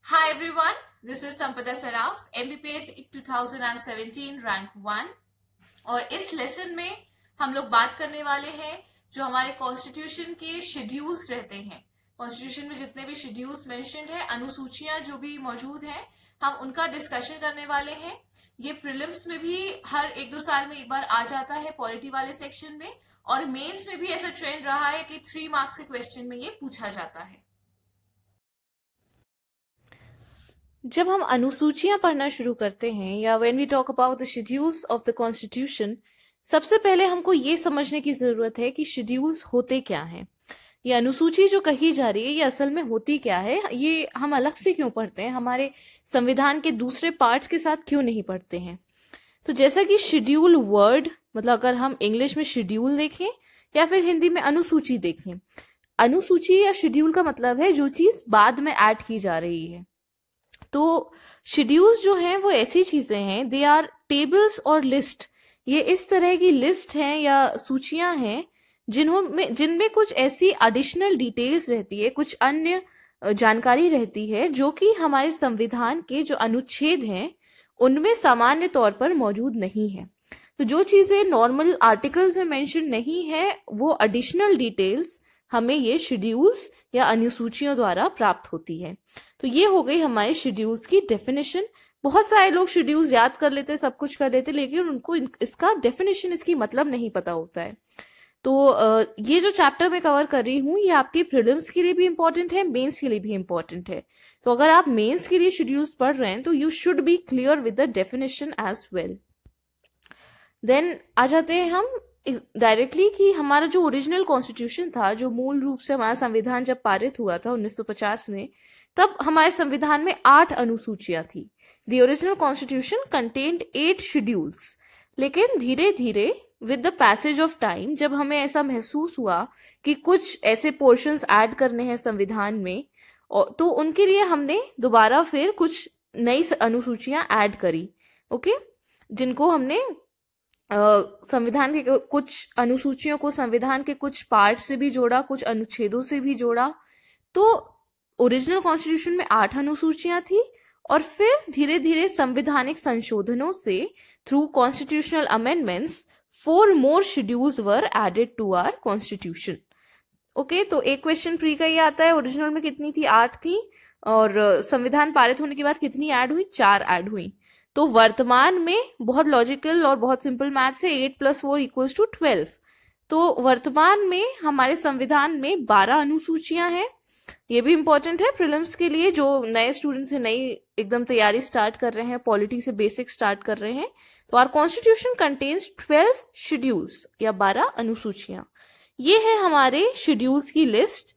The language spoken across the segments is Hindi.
Hi everyone, this is Sampada Saraf, MBPS 2017 rank 1। और इस लेसन में हम लोग बात करने वाले हैं जो हमारे कॉन्स्टिट्यूशन के शेड्यूल्स रहते हैं। कॉन्स्टिट्यूशन में जितने भी शेड्यूल्स मेंशन्ड है, अनुसूचियां जो भी मौजूद हैं, हम उनका डिस्कशन करने वाले हैं। ये प्रीलिम्स में भी हर 1-2 साल में एक बार आ जाता है पॉलिटी वाले सेक्शन में, और मेंस में भी ऐसा ट्रेंड रहा है कि 3 मार्क्स के क्वेश्चन में ये पूछा जाता है। जब हम अनुसूचियां पढ़ना शुरू करते हैं या when we talk about the schedules of the constitution, सबसे पहले हमको ये समझने की जरूरत है कि शेड्यूल्स होते क्या हैं। ये अनुसूची जो कही जा रही है ये असल में होती क्या है, ये हम अलग से क्यों पढ़ते हैं, हमारे संविधान के दूसरे पार्ट्स के साथ क्यों नहीं पढ़ते हैं। तो जैसा कि शेड्यूल वर्ड, मतलब अगर हम इंग्लिश में शेड्यूल देखें या फिर हिंदी में अनुसूची देखें, अनुसूची या शेड्यूल का मतलब है जो चीज बाद में ऐड की जा रही है। तो शेड्यूल्स जो हैं वो ऐसी चीजें हैं, दे आर टेबल्स और लिस्ट। ये इस तरह की लिस्ट हैं या सूचियां हैं जिनमें कुछ ऐसी एडिशनल डिटेल्स रहती है, कुछ अन्य जानकारी रहती है जो कि हमारे संविधान के जो अनुच्छेद हैं उनमें सामान्य तौर पर मौजूद नहीं है। तो जो चीजें नॉर्मल आर्टिकल्स में मेंशन नहीं है, वो एडिशनल डिटेल्स हमें ये शेड्यूल्स या अनुसूचियों द्वारा प्राप्त होती है। तो ये हो गई हमारे शेड्यूल्स की डेफिनेशन। बहुत सारे लोग शेड्यूल्स याद कर लेते, सब कुछ कर लेते, लेकिन उनको इसका डेफिनेशन, इसकी मतलब नहीं पता होता है। तो ये जो चैप्टर मैं कवर कर रही हूँ ये आपके प्रीलिम्स के लिए भी इंपॉर्टेंट है, मेंस के लिए भी इंपॉर्टेंट है। तो अगर आप मेंस के लिए शेड्यूल्स पढ़ रहे हैं तो you should be clear with the definition as well. Then आ जाते हैं हम डायरेक्टली कि हमारा जो ओरिजिनल कॉन्स्टिट्यूशन था, जो मूल रूप से हमारा संविधान जब पारित हुआ था 1950 में, तब हमारे संविधान में 8 अनुसूचियां थी। The original constitution contained 8 schedules. लेकिन धीरे धीरे with the passage of time, जब हमें ऐसा महसूस हुआ कि कुछ ऐसे पोर्शंस ऐड करने हैं संविधान में, तो उनके लिए हमने दोबारा फिर कुछ नई अनुसूचियां ऐड करी। ओके, जिनको हमने संविधान के कुछ अनुसूचियों को संविधान के कुछ पार्ट से भी जोड़ा, कुछ अनुच्छेदों से भी जोड़ा। तो ओरिजिनल कॉन्स्टिट्यूशन में 8 अनुसूचियां थी, और फिर धीरे धीरे संवैधानिक संशोधनों से through constitutional amendments 4 more schedules were added to our constitution. Okay, तो एक क्वेश्चन प्री का ये आता है, ओरिजिनल में कितनी थी? 8 थी, और संविधान पारित होने के बाद कितनी ऐड हुई? 4 ऐड हुई। तो वर्तमान में बहुत लॉजिकल और बहुत सिंपल मैथ से 8 + 4 = 12। तो वर्तमान में हमारे संविधान में 12 अनुसूचियां हैं। ये भी इंपॉर्टेंट है प्रीलिम्स के लिए, जो नए स्टूडेंट्स से नई एकदम तैयारी स्टार्ट कर रहे हैं, पॉलिटी से बेसिक स्टार्ट कर रहे हैं। तो आवर कॉन्स्टिट्यूशन कंटेन्स 12 शेड्यूल्स या 12 अनुसूचियां। ये है हमारे शेड्यूल्स की लिस्ट।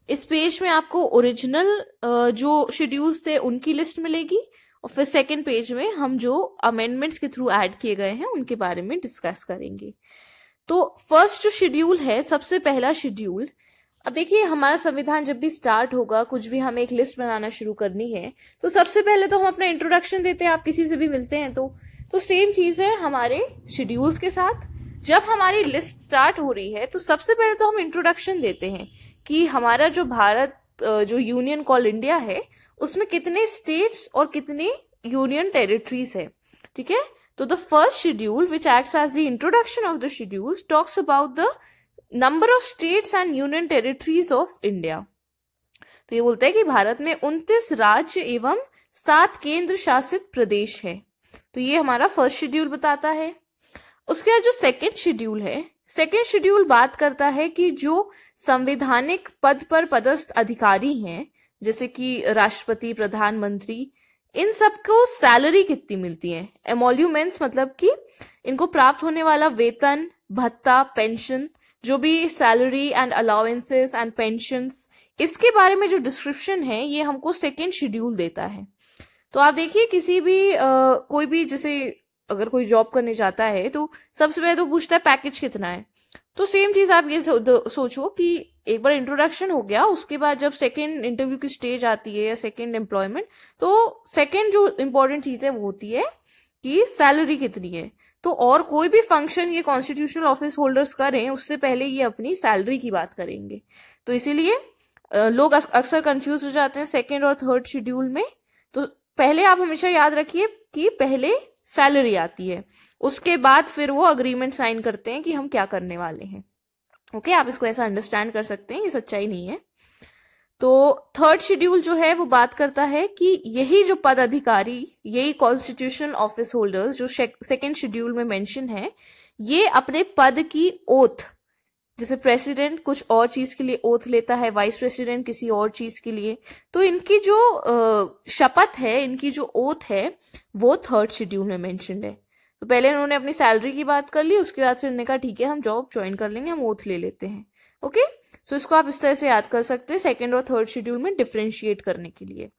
इस पेज में आपको ओरिजिनल जो शेड्यूल्स थे उनकी लिस्ट मिलेगी, और फिर सेकेंड पेज में हम जो अमेंडमेंट्स के थ्रू ऐड किए गए हैं उनके बारे में डिस्कस करेंगे। तो फर्स्ट जो शेड्यूल है, सबसे पहला शेड्यूल, अब देखिए हमारा संविधान जब भी स्टार्ट होगा, कुछ भी हमें एक लिस्ट बनाना शुरू करनी है, तो सबसे पहले तो हम अपना इंट्रोडक्शन देते हैं। आप किसी से भी मिलते हैं तो सेम चीज है हमारे शेड्यूल्स के साथ। जब हमारी लिस्ट स्टार्ट हो रही है तो सबसे पहले तो हम इंट्रोडक्शन देते हैं कि हमारा जो भारत, जो यूनियन कॉल इंडिया है, उसमें कितने स्टेट्स और कितने यूनियन टेरिटरीज है। ठीक है, तो the first schedule which acts as the introduction of the schedules talks about the number of states and union territories of India. तो ये बोलता है कि भारत में 29 राज्य एवं 7 केंद्र शासित प्रदेश है। तो ये हमारा फर्स्ट शेड्यूल बताता है। उसके बाद जो सेकेंड शेड्यूल है, सेकेंड शेड्यूल बात करता है कि जो संवैधानिक पद पर पदस्थ अधिकारी हैं, जैसे कि राष्ट्रपति, प्रधानमंत्री, इन सबको सैलरी कितनी मिलती है। एमोल्यूमेंट्स मतलब कि इनको प्राप्त होने वाला वेतन, भत्ता, पेंशन, जो भी salary and allowances and pensions, इसके बारे में जो डिस्क्रिप्शन है ये हमको सेकेंड शेड्यूल देता है। तो आप देखिए किसी भी कोई भी, जैसे अगर कोई जॉब करने जाता है तो सबसे पहले तो पूछता है पैकेज कितना है। तो सेम चीज आप ये सोचो कि एक बार इंट्रोडक्शन हो गया, उसके बाद जब सेकंड इंटरव्यू की स्टेज आती है या सेकंड एम्प्लॉयमेंट, तो सेकंड जो इंपॉर्टेंट चीज है वो होती है कि सैलरी कितनी है। तो और कोई भी फंक्शन ये कॉन्स्टिट्यूशनल ऑफिस होल्डर्स करें उससे पहले ये अपनी सैलरी की बात करेंगे। तो इसीलिए लोग अक्सर कंफ्यूज हो जाते हैं सेकेंड और थर्ड शेड्यूल में। तो पहले आप हमेशा याद रखिए कि पहले सैलरी आती है, उसके बाद फिर वो अग्रीमेंट साइन करते हैं कि हम क्या करने वाले हैं। ओके, आप इसको ऐसा अंडरस्टैंड कर सकते हैं, ये सच्चाई नहीं है। तो थर्ड शेड्यूल जो है वो बात करता है कि यही जो पद अधिकारी, यही कॉन्स्टिट्यूशनल ऑफिस होल्डर्स जो सेकेंड शेड्यूल में मेंशन है, ये अपने पद की ओथ, जैसे प्रेसिडेंट कुछ और चीज के लिए ओथ लेता है, वाइस प्रेसिडेंट किसी और चीज के लिए, तो इनकी जो शपथ है, इनकी जो ओथ है, वो थर्ड शेड्यूल में मेंशन्ड है। तो पहले उन्होंने अपनी सैलरी की बात कर ली, उसके बाद फिर उन्होंने कहा ठीक है हम जॉब ज्वाइन कर लेंगे, हम ओथ ले लेते हैं। ओके, सो इसको आप इस तरह से याद कर सकते हैं सेकेंड और थर्ड शेड्यूल में डिफरेंशिएट करने के लिए।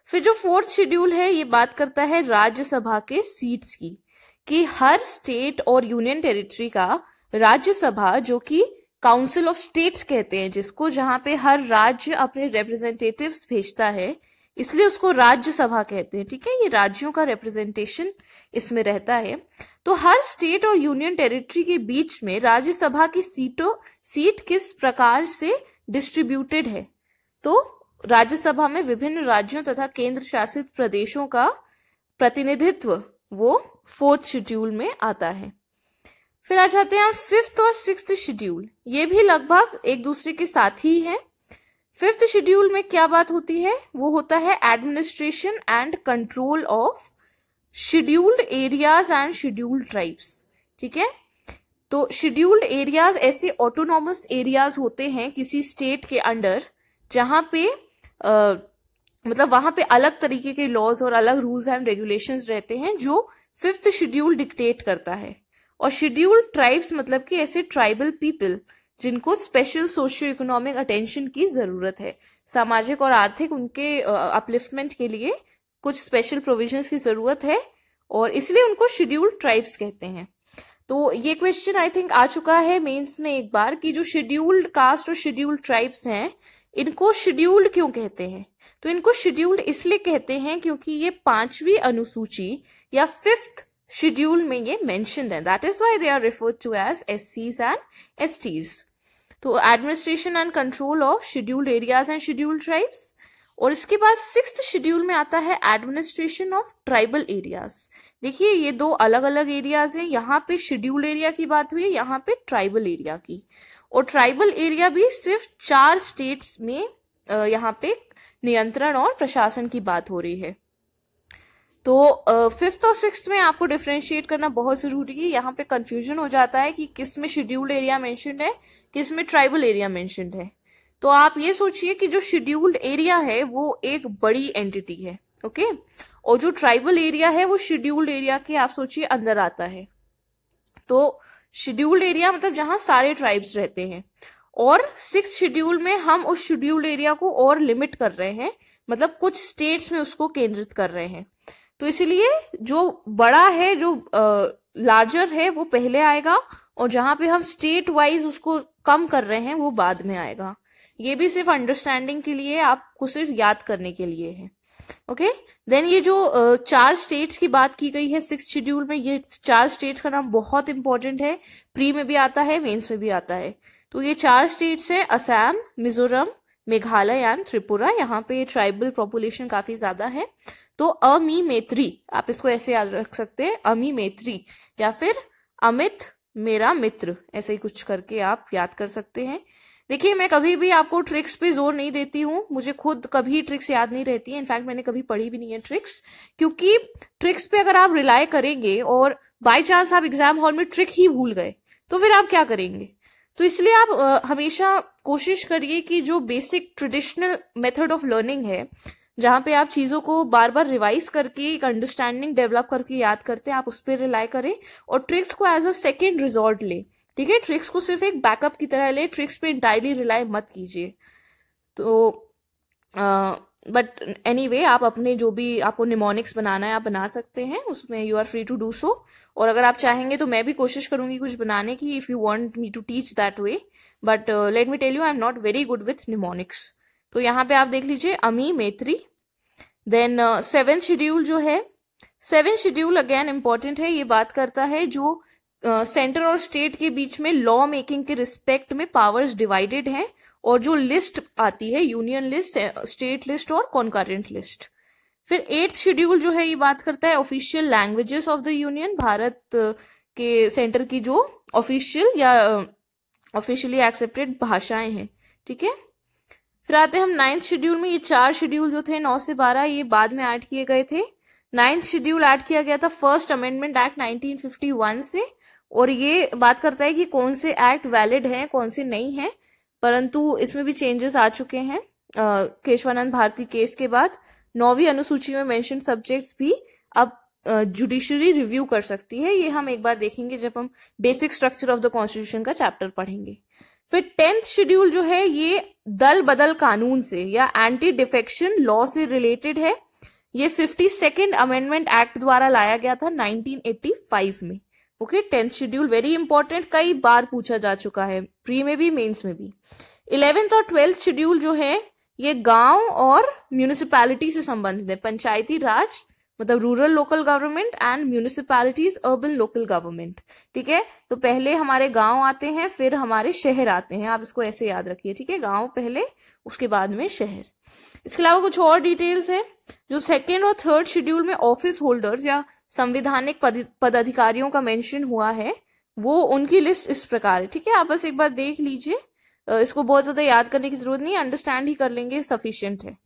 फिर जो फोर्थ शेड्यूल है ये बात करता है राज्यसभा के सीट्स की, कि हर स्टेट और यूनियन टेरिटरी का राज्यसभा, जो कि काउंसिल ऑफ स्टेट्स कहते हैं जिसको, जहां पे हर राज्य अपने रिप्रेजेंटेटिव्स भेजता है, इसलिए उसको राज्यसभा कहते हैं। ठीक है, ये राज्यों का रिप्रेजेंटेशन इसमें रहता है। तो हर स्टेट और यूनियन टेरिटरी के बीच में राज्यसभा की सीट किस प्रकार से डिस्ट्रीब्यूटेड है। तो राज्यसभा में विभिन्न राज्यों तथा केंद्र शासित प्रदेशों का प्रतिनिधित्व वो फोर्थ शेड्यूल में आता है। फिर आ जाते हैं फिफ्थ और सिक्स्थ शेड्यूल, ये भी लगभग एक दूसरे के साथ ही है। फिफ्थ शेड्यूल में क्या बात होती है, वो होता है administration and control of scheduled areas and scheduled tribes. ठीक है, तो शेड्यूल्ड एरियाज ऐसे ऑटोनॉमस एरियाज होते हैं किसी स्टेट के अंडर, जहां पे मतलब वहां पे अलग तरीके के लॉज और अलग रूल्स एंड रेगुलेशंस रहते हैं जो फिफ्थ शेड्यूल डिक्टेट करता है। और शेड्यूल्ड ट्राइब्स मतलब कि ऐसे ट्राइबल पीपल जिनको स्पेशल सोशियो इकोनॉमिक अटेंशन की जरूरत है, सामाजिक और आर्थिक उनके अपलिफ्टमेंट के लिए कुछ स्पेशल प्रोविजंस की जरूरत है, और इसलिए उनको शेड्यूल्ड ट्राइब्स कहते हैं। तो ये क्वेश्चन आई थिंक आ चुका है मेंस में एक बार, कि जो शेड्यूल्ड कास्ट और शेड्यूल्ड ट्राइब्स हैं, इनको शेड्यूल्ड क्यों कहते हैं। तो इनको शेड्यूल्ड इसलिए कहते हैं क्योंकि ये 5वीं अनुसूची या फिफ्थ शेड्यूल में ये मेंशन्ड है, that is why they are referred to as SCs and STs। तो administration and control of scheduled areas and scheduled tribes. और इसके बाद सिक्स्थ शेड्यूल में आता है एडमिनिस्ट्रेशन ऑफ ट्राइबल एरियाज। देखिए ये दो अलग अलग एरियाज हैं, यहाँ पे शेड्यूल्ड एरिया की बात हुई है, यहाँ पे ट्राइबल एरिया की। और ट्राइबल एरिया भी सिर्फ 4 स्टेट्स में यहाँ पे नियंत्रण और प्रशासन की बात हो रही है। तो फिफ्थ और सिक्स्थ में आपको डिफरेंशिएट करना बहुत जरूरी है। यहाँ पे कंफ्यूजन हो जाता है कि किस में शेड्यूल्ड एरिया मेंशन्ड है, किस में ट्राइबल एरिया मेंशन्ड है। तो आप ये सोचिए कि जो शेड्यूल्ड एरिया है वो एक बड़ी एंटिटी है, ओके, और जो ट्राइबल एरिया है वो शेड्यूल्ड एरिया के आप सोचिए अंदर आता है। तो शेड्यूल्ड एरिया मतलब जहां सारे ट्राइब्स रहते हैं, और सिक्स्थ शेड्यूल में हम उस शेड्यूल्ड एरिया को और लिमिट कर रहे हैं, मतलब कुछ स्टेट्स में उसको केंद्रित कर रहे हैं। तो इसलिए जो बड़ा है, जो लार्जर है, वो पहले आएगा, और जहां पे हम स्टेट वाइज उसको कम कर रहे हैं वो बाद में आएगा। ये भी सिर्फ अंडरस्टैंडिंग के लिए, आपको सिर्फ याद करने के लिए है। ओके, देन ये जो 4 स्टेट्स की बात की गई है सिक्स्थ शेड्यूल में, ये 4 स्टेट्स का नाम बहुत इंपॉर्टेंट है, प्री में भी आता है, मेंस में भी आता है। तो ये 4 स्टेट्स हैं, असम, मिजोरम, मेघालय एंड त्रिपुरा। यहाँ पे ट्राइबल पॉपुलेशन काफी ज्यादा है। तो अमी मैत्री, आप इसको ऐसे याद रख सकते हैं, अमी मैत्री, या फिर अमित मेरा मित्र, ऐसे ही कुछ करके आप याद कर सकते हैं। देखिए मैं कभी भी आपको ट्रिक्स पे जोर नहीं देती हूँ, मुझे खुद कभी ट्रिक्स याद नहीं रहती है, इनफैक्ट मैंने कभी पढ़ी भी नहीं है ट्रिक्स, क्योंकि ट्रिक्स पे अगर आप रिलाय करेंगे और बाय चांस आप एग्जाम हॉल में ट्रिक ही भूल गए तो फिर आप क्या करेंगे। तो इसलिए आप हमेशा कोशिश करिए कि जो basic traditional method of learning है, जहां पे आप चीजों को बार बार रिवाइज करके एक अंडरस्टैंडिंग डेवलप करके याद करते हैं, आप उस पर रिलाय करें, और ट्रिक्स को एज अ सेकेंड रिजॉर्ट ले। ठीक है, ट्रिक्स को सिर्फ एक बैकअप की तरह ले, ट्रिक्स पे इंटायरली रिलाय मत कीजिए। तो बट एनीवे आप अपने जो भी आपको निमोनिक्स बनाना है आप बना सकते हैं, उसमें you are free to do so. और अगर आप चाहेंगे तो मैं भी कोशिश करूंगी कुछ बनाने की, if you want me to teach that way, but let me tell you I am not very good with mnemonics. तो यहाँ पे आप देख लीजिए अमी मैत्री। देन 7th शेड्यूल जो है, 7th शेड्यूल अगेन इंपॉर्टेंट है, ये बात करता है जो सेंटर और स्टेट के बीच में लॉ मेकिंग के रिस्पेक्ट में पावर्स डिवाइडेड हैं, और जो लिस्ट आती है यूनियन लिस्ट, स्टेट लिस्ट और कॉन्करेंट लिस्ट। फिर 8th शेड्यूल जो है ये बात करता है official languages of the union, Bharat के सेंटर की जो ऑफिशियल या ऑफिशियली एक्सेप्टेड भाषाएं हैं, ठीक है। फिर आते हैं हम 9th शेड्यूल में। ये 4 शेड्यूल जो थे 9 से 12 ये बाद में ऐड किए गए थे। 9th शेड्यूल ऐड किया गया था फर्स्ट अमेंडमेंट एक्ट 1951 से, और ये बात करता है कि कौन से एक्ट वैलिड हैं कौन से नहीं हैं, परंतु इसमें भी चेंजेस आ चुके हैं केशवानंद भारती केस के बाद। 9वीं अनुसूची में मेंशन सब्जेक्ट्स भी अब जुडिशरी रिव्यू कर सकती है, ये हम एक बार देखेंगे जब हम basic structure of the constitution का चैप्टर पढ़ेंगे। फिर 10th शेड्यूल जो है ये दल बदल कानून से या एंटी डिफेक्शन लॉ से रिलेटेड है। ये 52nd अमेंडमेंट एक्ट द्वारा लाया गया था 1985 में। Okay, 10th schedule very important, कई बार पूछा जा चुका है, प्री में भी मेंस में भी। 11th और 12th शेड्यूल जो है ये गांव और म्यूनिसिपैलिटी से संबंधित है, पंचायती राज मतलब rural local government and municipalities urban local government, ठीक है। तो पहले हमारे गांव आते हैं फिर हमारे शहर आते हैं, आप इसको ऐसे याद रखिए, ठीक है, गांव पहले उसके बाद में शहर। इसके अलावा कुछ और डिटेल्स हैं। जो 2nd और 3rd शेड्यूल में ऑफिस होल्डर्स या संवैधानिक पदाधिकारियों का मेंशन हुआ है, वो उनकी लिस्ट इस प्रकार है, ठीक है। आप बस एक बार देख लीजिए, इसको बहुत ज्यादा याद करने की जरूरत नहीं, अंडरस्टैंड ही कर लेंगे, सफिशिएंट है।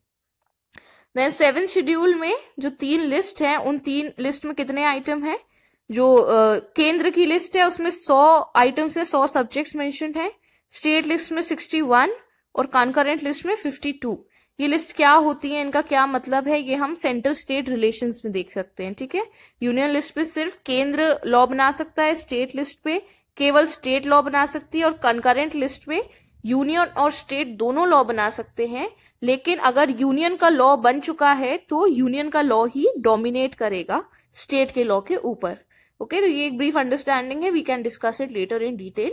देन 7th शेड्यूल में जो 3 लिस्ट है, उन 3 लिस्ट में कितने आइटम हैं? जो केंद्र की लिस्ट है उसमें 100 आइटम्स है, 100 सब्जेक्ट्स मेंशन्ड है। स्टेट लिस्ट में 61 और कॉन्करेंट लिस्ट में 52। ये लिस्ट क्या होती है, इनका क्या मतलब है, ये हम सेंटर स्टेट रिलेशंस में देख सकते हैं, ठीक है। यूनियन लिस्ट पे सिर्फ केंद्र लॉ बना सकता है, स्टेट लिस्ट पे केवल स्टेट लॉ बना सकती है, और कॉन्करेंट लिस्ट पे यूनियन और स्टेट दोनों लॉ बना सकते हैं। लेकिन अगर यूनियन का लॉ बन चुका है तो यूनियन का लॉ ही डोमिनेट करेगा स्टेट के लॉ के ऊपर। ओके, तो ये एक ब्रीफ अंडरस्टैंडिंग है, we can discuss it later in detail.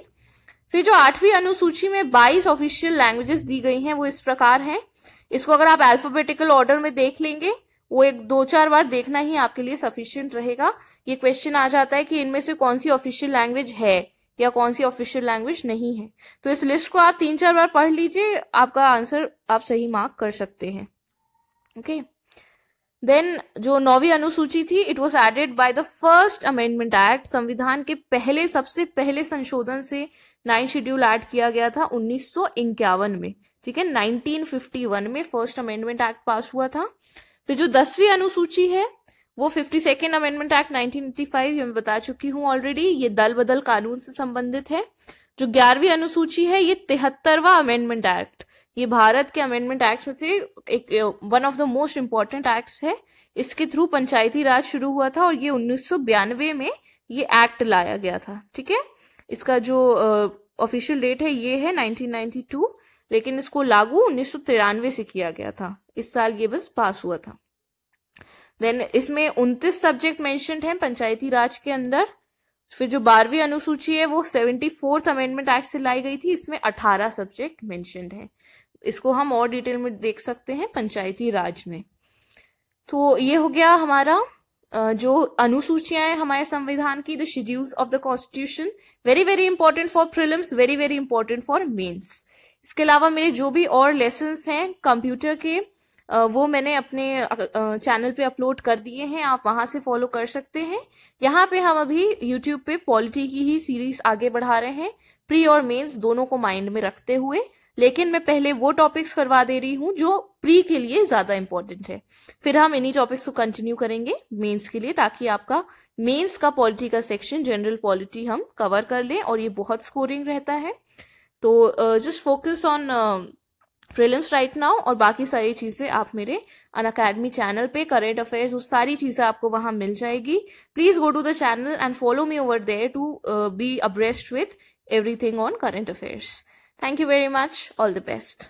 फिर जो 8वीं अनुसूची में 22 ऑफिशियल लैंग्वेजेस दी गई हैं वो इस प्रकार हैं। इसको अगर आप अल्फाबेटिकल ऑर्डर में देख लेंगे, वो एक 2-4 बार देखना ही आपके लिए सफिशिएंट रहेगा। ये क्वेश्चन आ जाता है कि इनमें से कौन सी ऑफिशियल लैंग्वेज है या कौन सी ऑफिशियल लैंग्वेज नहीं है, तो इस लिस्ट को आप 3-4 बार पढ़ लीजिए, आपका आंसर आप सही मार्क कर सकते हैं। ओके, देन जो 9वीं अनुसूची थी, it was added by the first amendment act. संविधान के पहले सबसे पहले संशोधन से 9 शेड्यूल ऐड किया गया था 1951 में, ठीक है। 1951 में फर्स्ट अमेंडमेंट एक्ट पास हुआ था। फिर जो 10वीं अनुसूची है वो 52nd अमेंडमेंट एक्ट 1985, ये मैं बता चुकी हूं ऑलरेडी, ये दल बदल कानून से संबंधित है। जो 11वीं अनुसूची है ये 73वां अमेंडमेंट एक्ट, ये भारत के अमेंडमेंट एक्ट में से एक one of the most important acts है। इसके थ्रू पंचायती राज शुरू हुआ था और ये 1992 में ये एक्ट लाया गया था, ठीक है। इसका जो ऑफिशियल डेट है ये है 1992, लेकिन इसको लागू 1993 से किया गया था, इस साल ये बस पास हुआ था। देन इसमें 29 सब्जेक्ट मेंशन्ड हैं पंचायती राज के अंदर। फिर जो 12वीं अनुसूची है वो 74th अमेंडमेंट एक्ट से लाई गई थी, इसमें 18 सब्जेक्ट मेंशन्ड हैं। इसको हम और डिटेल में देख सकते हैं पंचायती राज में। तो ये हो गया हमारा जो अनुसूचियां हैं हमारे संविधान की, the schedules of the constitution, very very important for prelims, very very important for mains. इसके अलावा मेरे जो भी और लेसन्स हैं कंप्यूटर के, वो मैंने अपने चैनल पे अपलोड कर दिए हैं, आप वहां से फॉलो कर सकते हैं। यहाँ पे हम अभी यूट्यूब पे पॉलिटी की ही सीरीज आगे बढ़ा रहे हैं, प्री और मेंस दोनों को माइंड में रखते हुए, लेकिन मैं पहले वो टॉपिक्स करवा दे रही हूँ जो प्री के लिए ज्यादा इंपॉर्टेंट है, फिर हम इन्हीं टॉपिक्स को कंटिन्यू करेंगे मेंस के लिए, ताकि आपका मेंस का पॉलिटी का सेक्शन जनरल पॉलिटी हम कवर कर लें, और ये बहुत स्कोरिंग रहता है। तो just focus on prelims right now, और बाकी सारी चीजें आप मेरे अनअकैडमी चैनल पे, करेंट अफेयर्स, वो सारी चीजें आपको वहां मिल जाएगी। Please go to the channel and follow me over there to be abreast with everything on current affairs. Thank you very much. All the best.